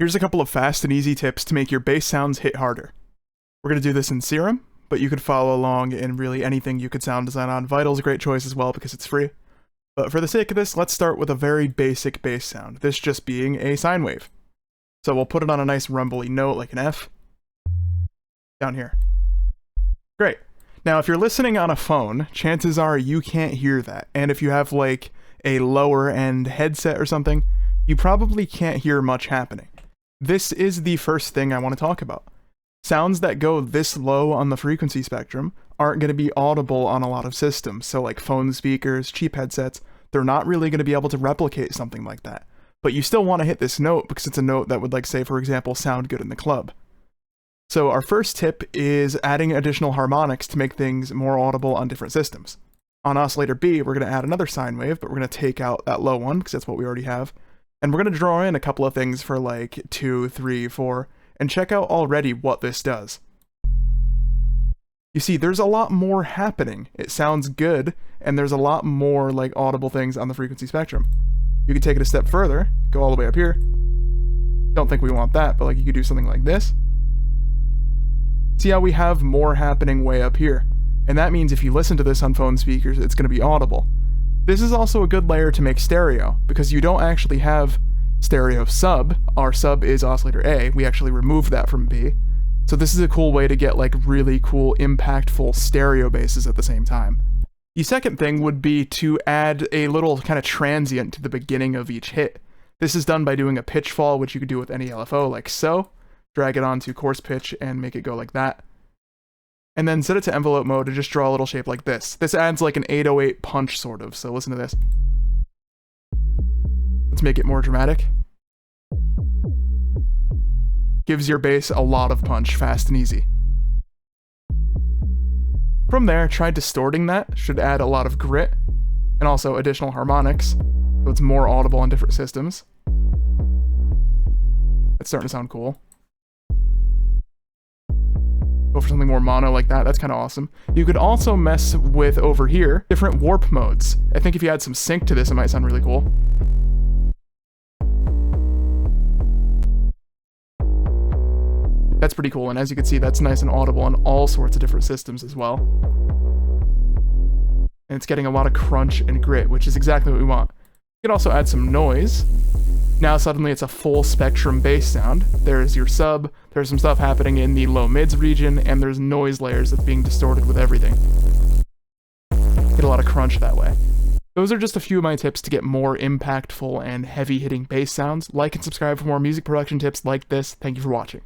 Here's a couple of fast and easy tips to make your bass sounds hit harder. We're going to do this in Serum, but you could follow along in really anything you could sound design on. Vital's a great choice as well because it's free. But for the sake of this, let's start with a very basic bass sound, this just being a sine wave. So we'll put it on a nice rumbly note like an F. Down here. Great. Now if you're listening on a phone, chances are you can't hear that. And if you have like a lower end headset or something, you probably can't hear much happening. This is the first thing I want to talk about. Sounds that go this low on the frequency spectrum aren't going to be audible on a lot of systems, so like phone speakers, cheap headsets, they're not really going to be able to replicate something like that. But you still want to hit this note because it's a note that would, like, say, for example, sound good in the club. So our first tip is adding additional harmonics to make things more audible on different systems. On oscillator B, we're going to add another sine wave, but we're going to take out that low one because that's what we already have. And we're going to draw in a couple of things for like 2, 3, 4, and check out already what this does. You see, there's a lot more happening. It sounds good, and there's a lot more like audible things on the frequency spectrum. You could take it a step further, go all the way up here. Don't think we want that, but like you could do something like this. See how we have more happening way up here. And that means if you listen to this on phone speakers, it's going to be audible. This is also a good layer to make stereo, because you don't actually have stereo sub. Our sub is oscillator A. We actually removed that from B. So this is a cool way to get like really cool, impactful stereo basses at the same time. The second thing would be to add a little kind of transient to the beginning of each hit. This is done by doing a pitch fall, which you could do with any LFO, like so. Drag it onto coarse pitch and make it go like that. And then set it to envelope mode and just draw a little shape like this. This adds like an 808 punch sort of, so listen to this. Let's make it more dramatic. Gives your bass a lot of punch, fast and easy. From there, try distorting that, should add a lot of grit, and also additional harmonics, so it's more audible on different systems. That's starting to sound cool. Go for something more mono like that, that's kind of awesome. You could also mess with, over here, different warp modes. I think if you add some sync to this, it might sound really cool. That's pretty cool, and as you can see, that's nice and audible on all sorts of different systems as well. And it's getting a lot of crunch and grit, which is exactly what we want. You can also add some noise. Now suddenly it's a full spectrum bass sound. There's your sub, there's some stuff happening in the low mids region, and there's noise layers that's being distorted with everything. Get a lot of crunch that way. Those are just a few of my tips to get more impactful and heavy hitting bass sounds. Like and subscribe for more music production tips like this. Thank you for watching.